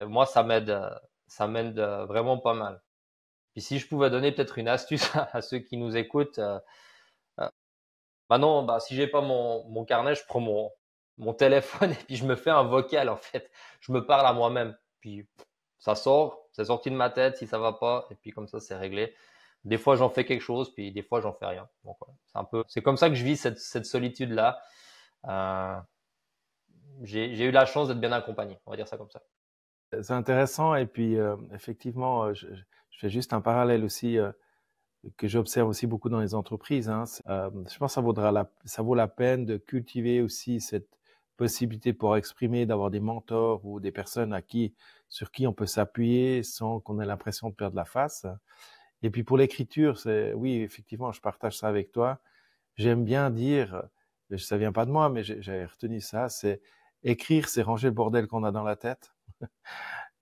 Et moi, ça m'aide vraiment pas mal. Puis si je pouvais donner peut-être une astuce à ceux qui nous écoutent, euh, maintenant, si j'ai pas mon carnet, je prends mon téléphone et puis je me fais un vocal en fait. Je me parle à moi-même. Puis ça sort, c'est sorti de ma tête si ça va pas, et puis comme ça c'est réglé. Des fois j'en fais quelque chose, puis des fois j'en fais rien. Donc ouais, c'est comme ça que je vis cette solitude là. Euh, j'ai eu la chance d'être bien accompagné, on va dire ça comme ça. C'est intéressant et puis effectivement, je fais juste un parallèle aussi que j'observe aussi beaucoup dans les entreprises. Hein. Je pense que ça vaut la peine de cultiver aussi cette possibilité pour exprimer, d'avoir des mentors ou des personnes sur qui on peut s'appuyer sans qu'on ait l'impression de perdre la face. Et puis pour l'écriture, oui, effectivement, je partage ça avec toi. J'aime bien dire, ça vient pas de moi, mais j'avais retenu ça, c'est écrire, c'est ranger le bordel qu'on a dans la tête.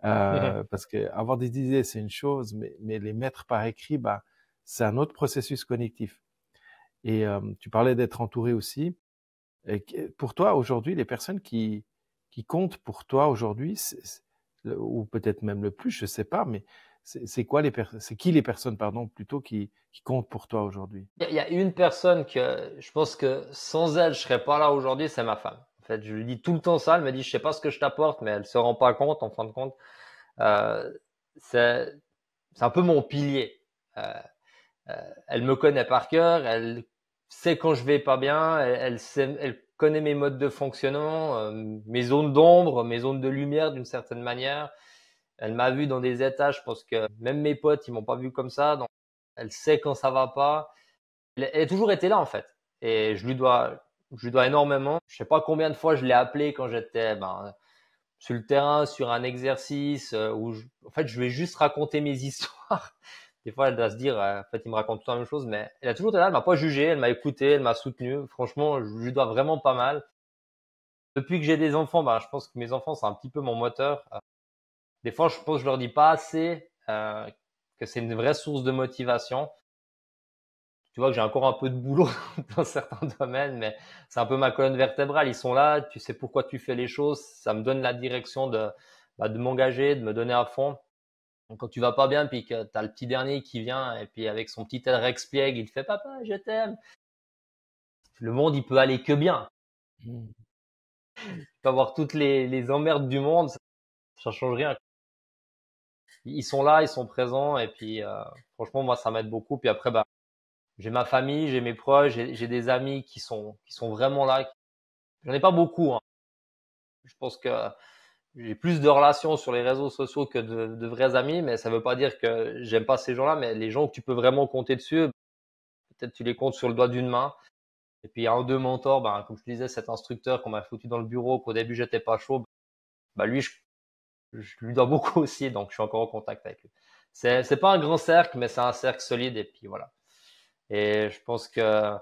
Parce que avoir des idées, c'est une chose, mais les mettre par écrit, c'est un autre processus cognitif. Et tu parlais d'être entouré aussi. Et pour toi, aujourd'hui, les personnes qui comptent pour toi aujourd'hui, ou peut-être même le plus, je sais pas, mais c'est qui les personnes, pardon, plutôt qui comptent pour toi aujourd'hui? Il y a une personne que je pense que sans elle je serais pas là aujourd'hui, c'est ma femme. En fait, je lui dis tout le temps ça. Elle me dit, je sais pas ce que je t'apporte, mais elle se rend pas compte en fin de compte. Euh, c'est c'est un peu mon pilier. Euh, elle me connaît par cœur, elle sait quand je vais pas bien, elle connaît mes modes de fonctionnement, mes zones d'ombre, mes zones de lumière d'une certaine manière. Elle m'a vu dans des états, je pense que même mes potes, ils m'ont pas vu comme ça. Donc, elle sait quand ça va pas. Elle a toujours été là en fait, et je lui dois énormément. Je sais pas combien de fois je l'ai appelé quand j'étais sur le terrain, sur un exercice en fait, je vais juste raconter mes histoires. Des fois, elle doit se dire, en fait, il me raconte tout la même chose, mais elle a toujours été là, elle m'a pas jugé, elle m'a écouté, elle m'a soutenu. Franchement, je lui dois vraiment pas mal. Depuis que j'ai des enfants, je pense que mes enfants, c'est un petit peu mon moteur. Des fois, je pense que je leur dis pas assez que c'est une vraie source de motivation. Tu vois que j'ai encore un peu de boulot dans certains domaines, mais c'est un peu ma colonne vertébrale. Ils sont là, tu sais pourquoi tu fais les choses. Ça me donne la direction de m'engager, de me donner à fond. Donc, quand tu vas pas bien, puis que t'as le petit dernier qui vient, et puis avec son petit air expiègle, il te fait papa, je t'aime. Le monde, il peut aller que bien. Mmh. Tu peux avoir toutes les emmerdes du monde, ça change rien. Ils sont là, ils sont présents, et puis franchement, moi, ça m'aide beaucoup. Puis après, j'ai ma famille, j'ai mes proches, j'ai des amis qui sont vraiment là. J'en ai pas beaucoup, hein. Je pense que j'ai plus de relations sur les réseaux sociaux que de vrais amis, mais ça veut pas dire que j'aime pas ces gens-là, mais les gens que tu peux vraiment compter dessus, peut-être tu les comptes sur le doigt d'une main. Et puis, il y a un ou deux mentors, comme je te disais, cet instructeur qu'on m'a foutu dans le bureau, qu'au début, j'étais pas chaud, lui, je lui dois beaucoup aussi, donc je suis encore en contact avec lui. C'est pas un grand cercle, mais c'est un cercle solide, et puis voilà. Et je pense que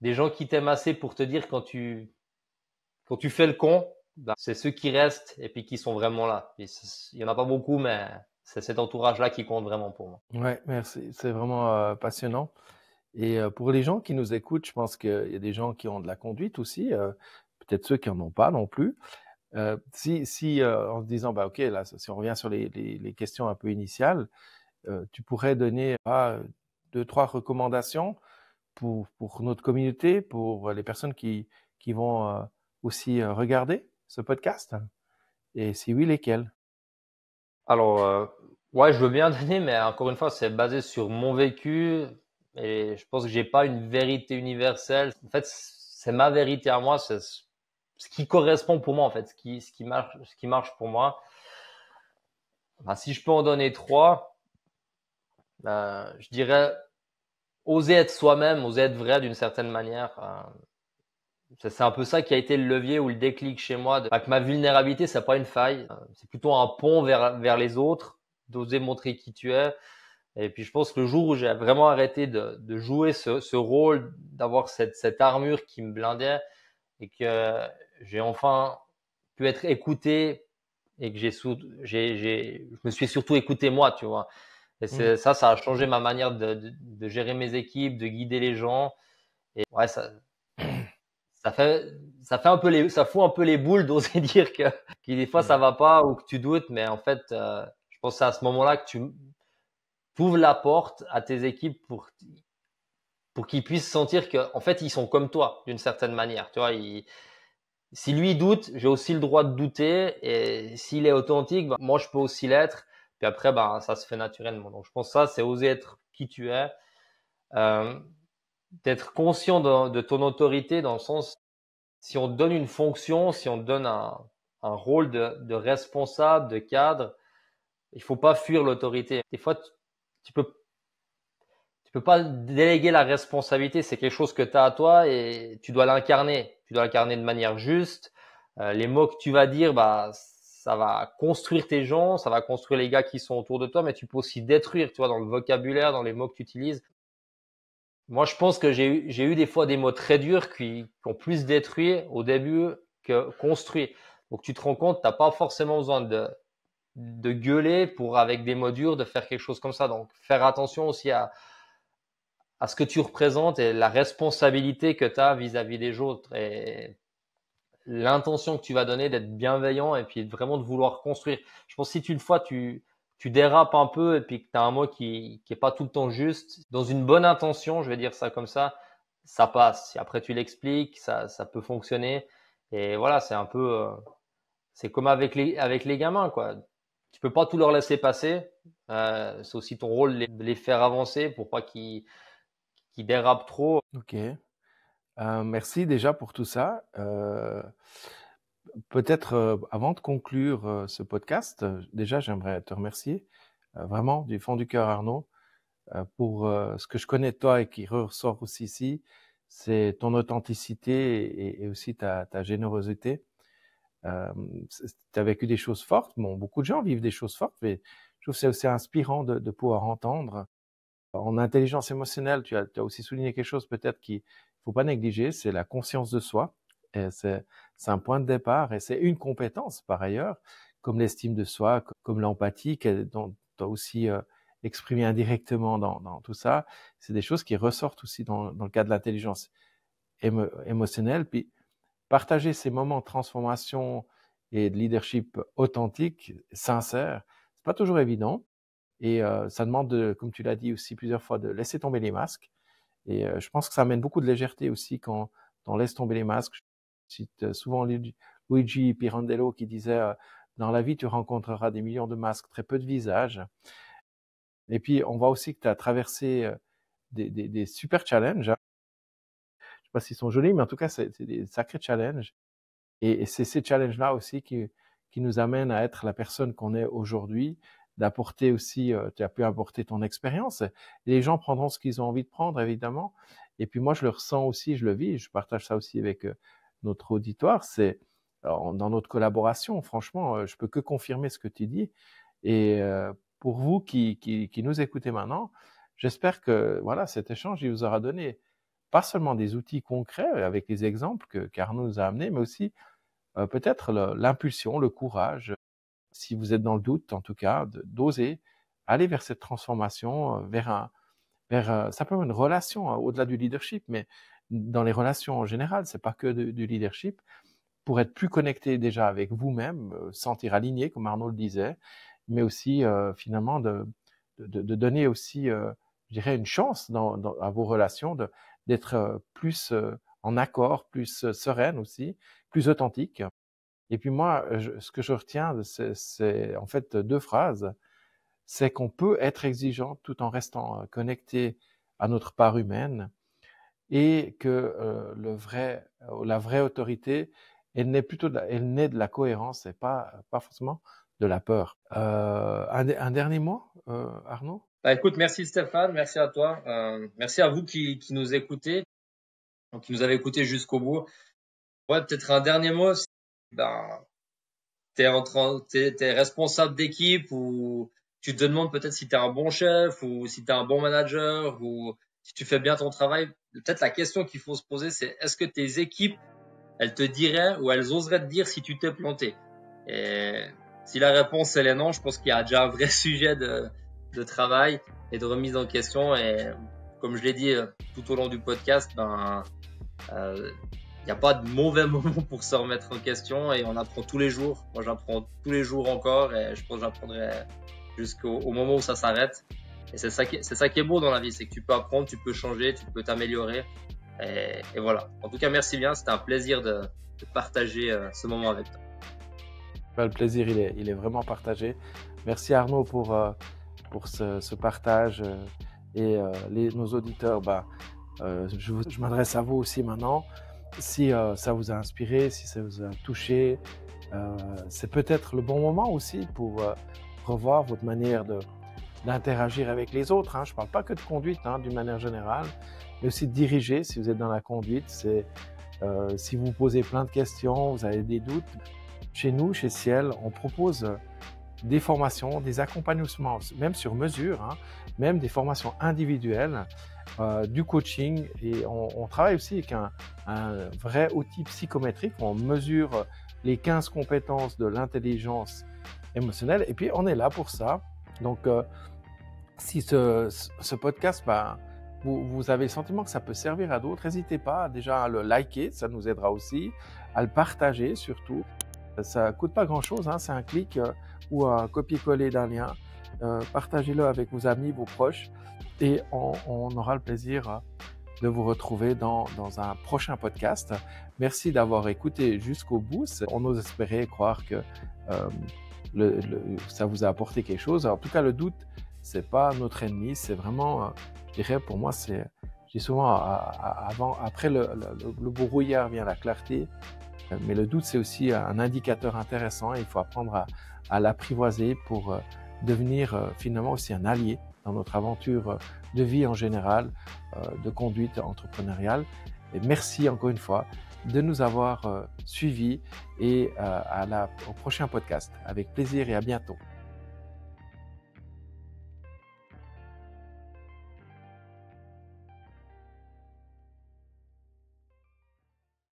des gens qui t'aiment assez pour te dire quand tu fais le con, c'est ceux qui restent et puis qui sont vraiment là. Et il y en a pas beaucoup, mais c'est cet entourage-là qui compte vraiment pour moi. Ouais, merci. C'est vraiment passionnant. Et pour les gens qui nous écoutent, je pense qu'il y a des gens qui ont de la conduite aussi, peut-être ceux qui en ont pas non plus. Si en se disant, ok, là, si on revient sur les questions un peu initiales, tu pourrais donner deux, trois recommandations pour notre communauté, pour les personnes qui vont aussi regarder ce podcast? Et si oui, lesquelles? Alors, ouais, je veux bien donner, mais encore une fois, c'est basé sur mon vécu et je pense que j'ai pas une vérité universelle. En fait, c'est ma vérité à moi, c'est ce qui correspond pour moi, en fait, ce qui marche pour moi. Si je peux en donner trois, je dirais oser être soi-même, oser être vrai d'une certaine manière. C'est un peu ça qui a été le levier ou le déclic chez moi. Que ma vulnérabilité, c'est pas une faille, c'est plutôt un pont vers les autres, d'oser montrer qui tu es. Et puis je pense que le jour où j'ai vraiment arrêté de jouer ce rôle, d'avoir cette armure qui me blindait et que j'ai enfin pu être écouté et que je me suis surtout écouté moi, tu vois. Et Mm. ça a changé ma manière de gérer mes équipes, de guider les gens. Et ouais, ça fait, ça fout un peu les boules d'oser dire que des fois ça Mm. va pas ou que tu doutes, mais en fait, je pense que c'est à ce moment-là que tu ouvres la porte à tes équipes pour qu'ils puissent sentir que, en fait, ils sont comme toi d'une certaine manière. Tu vois, si lui il doute, j'ai aussi le droit de douter, et s'il est authentique, moi je peux aussi l'être. Puis après, ça se fait naturellement. Donc je pense que ça, c'est oser être qui tu es, euh, d'être conscient de ton autorité dans le sens, si on te donne une fonction, si on te donne un rôle de responsable, de cadre, il faut pas fuir l'autorité. Des fois, tu peux tu peux pas déléguer la responsabilité, c'est quelque chose que tu as à toi et tu dois l'incarner. Tu dois l'incarner de manière juste. Les mots que tu vas dire, ça va construire tes gens, ça va construire les gars qui sont autour de toi, mais tu peux aussi détruire, tu vois, dans le vocabulaire, dans les mots que tu utilises. Moi, je pense que j'ai eu des fois des mots très durs qui ont plus détruit au début que construit. Donc, tu te rends compte, t'as pas forcément besoin de gueuler pour, avec des mots durs, de faire quelque chose comme ça. Donc, faire attention aussi à ce que tu représentes et la responsabilité que tu as vis-à-vis des autres et l'intention que tu vas donner d'être bienveillant et puis vraiment de vouloir construire. Je pense que si une fois tu dérapes un peu et puis que tu as un mot qui est pas tout le temps juste, dans une bonne intention, je vais dire ça comme ça passe. Si après tu l'expliques, ça peut fonctionner. Et voilà, c'est un peu, c'est comme avec les gamins, quoi. Tu peux pas tout leur laisser passer. C'est aussi ton rôle de les faire avancer pour pas qu'ils dérapent trop. Ok. Merci déjà pour tout ça. Peut-être avant de conclure ce podcast, déjà j'aimerais te remercier vraiment du fond du cœur, Arnaud, pour ce que je connais de toi et qui ressort aussi ici, c'est ton authenticité et aussi ta générosité. Tu as vécu des choses fortes. Bon, beaucoup de gens vivent des choses fortes, mais je trouve que c'est aussi inspirant de pouvoir entendre En intelligence émotionnelle, tu as aussi souligné quelque chose peut-être qu'il faut pas négliger, c'est la conscience de soi. Et c'est un point de départ et c'est une compétence par ailleurs, comme l'estime de soi, comme l'empathie, dont tu as aussi exprimé indirectement dans tout ça. C'est des choses qui ressortent aussi dans le cadre de l'intelligence émotionnelle. Puis partager ces moments de transformation et de leadership authentique, sincère, c'est pas toujours évident. Et ça demande, comme tu l'as dit aussi plusieurs fois, de laisser tomber les masques. Et je pense que ça amène beaucoup de légèreté aussi quand on laisse tomber les masques. Je cite souvent Luigi Pirandello qui disait dans la vie, tu rencontreras des millions de masques, très peu de visages. Et puis, on voit aussi que tu as traversé des super challenges, hein. Je sais pas s'ils sont jolis, mais en tout cas, c'est des sacrés challenges. Et c'est ces challenges-là aussi qui nous amènent à être la personne qu'on est aujourd'hui, d'apporter aussi, tu as pu apporter ton expérience. Et les gens prendront ce qu'ils ont envie de prendre, évidemment. Et puis moi, je le ressens aussi, je le vis, je partage ça aussi avec notre auditoire. C'est dans notre collaboration, franchement, je peux que confirmer ce que tu dis. Et pour vous qui nous écoutez maintenant, j'espère que voilà, cet échange, il vous aura donné pas seulement des outils concrets avec les exemples qu'Arnaud nous a amenés, mais aussi peut-être l'impulsion, le courage, si vous êtes dans le doute, en tout cas, d'oser aller vers cette transformation, vers simplement une relation, hein, au-delà du leadership, mais dans les relations en général, c'est pas que du leadership, pour être plus connecté déjà avec vous-même, sentir aligné, comme Arnaud le disait, mais aussi finalement de donner aussi, je dirais, une chance à vos relations, d'être plus en accord, plus sereine aussi, plus authentique. Et puis moi, ce que je retiens, c'est en fait 2 phrases. C'est qu'on peut être exigeant tout en restant connecté à notre part humaine et que la vraie autorité, elle naît de la cohérence et pas forcément de la peur. Un dernier mot, Arnaud? Bah, écoute, merci Stéphane, merci à toi, merci à vous qui nous écoutez, qui nous avez écoutés jusqu'au bout. Ouais, peut-être un dernier mot. Ben, t'es responsable d'équipe ou tu te demandes peut-être si t'es un bon chef ou si t'es un bon manager ou si tu fais bien ton travail. Peut-être la question qu'il faut se poser, c'est est-ce que tes équipes, elles te diraient ou elles oseraient te dire si tu t'es planté? Et si la réponse elle est non, je pense qu'il y a déjà un vrai sujet de travail et de remise en question. Et comme je l'ai dit tout au long du podcast, il n'y a pas de mauvais moment pour se remettre en question et on apprend tous les jours. Moi, j'apprends tous les jours encore et je pense que j'apprendrai jusqu'au moment où ça s'arrête. Et c'est ça qui est beau dans la vie, c'est que tu peux apprendre, tu peux changer, tu peux t'améliorer. Et voilà. En tout cas, merci bien. C'était un plaisir de partager ce moment avec toi. Le plaisir, il est vraiment partagé. Merci Arnaud pour ce partage et nos auditeurs. Je m'adresse à vous aussi maintenant. Si ça vous a inspiré, si ça vous a touché, c'est peut-être le bon moment aussi pour revoir votre manière d'interagir avec les autres, hein. Je ne parle pas que de conduite, hein, d'une manière générale, mais aussi de diriger si vous êtes dans la conduite. Si vous posez plein de questions, vous avez des doutes. Chez nous, chez Ciel, on propose des formations, des accompagnements, même sur mesure, hein, même des formations individuelles, du coaching, et on travaille aussi avec un vrai outil psychométrique où on mesure les 15 compétences de l'intelligence émotionnelle, et puis on est là pour ça. Donc, si ce podcast, vous avez le sentiment que ça peut servir à d'autres, n'hésitez pas déjà à le liker, ça nous aidera aussi, à le partager surtout. Ça coûte pas grand-chose, hein, c'est un clic ou un copier-coller d'un lien. Partagez-le avec vos amis, vos proches, et on aura le plaisir de vous retrouver dans un prochain podcast. Merci d'avoir écouté jusqu'au bout. On ose espérer croire que ça vous a apporté quelque chose. En tout cas, le doute, c'est pas notre ennemi. C'est vraiment, je dirais, pour moi, je dis souvent, après le brouillard vient la clarté. Mais le doute, c'est aussi un indicateur intéressant et il faut apprendre à l'apprivoiser pour devenir finalement aussi un allié dans notre aventure de vie en général, de conduite entrepreneuriale. Et merci encore une fois de nous avoir suivis et au prochain podcast. Avec plaisir et à bientôt.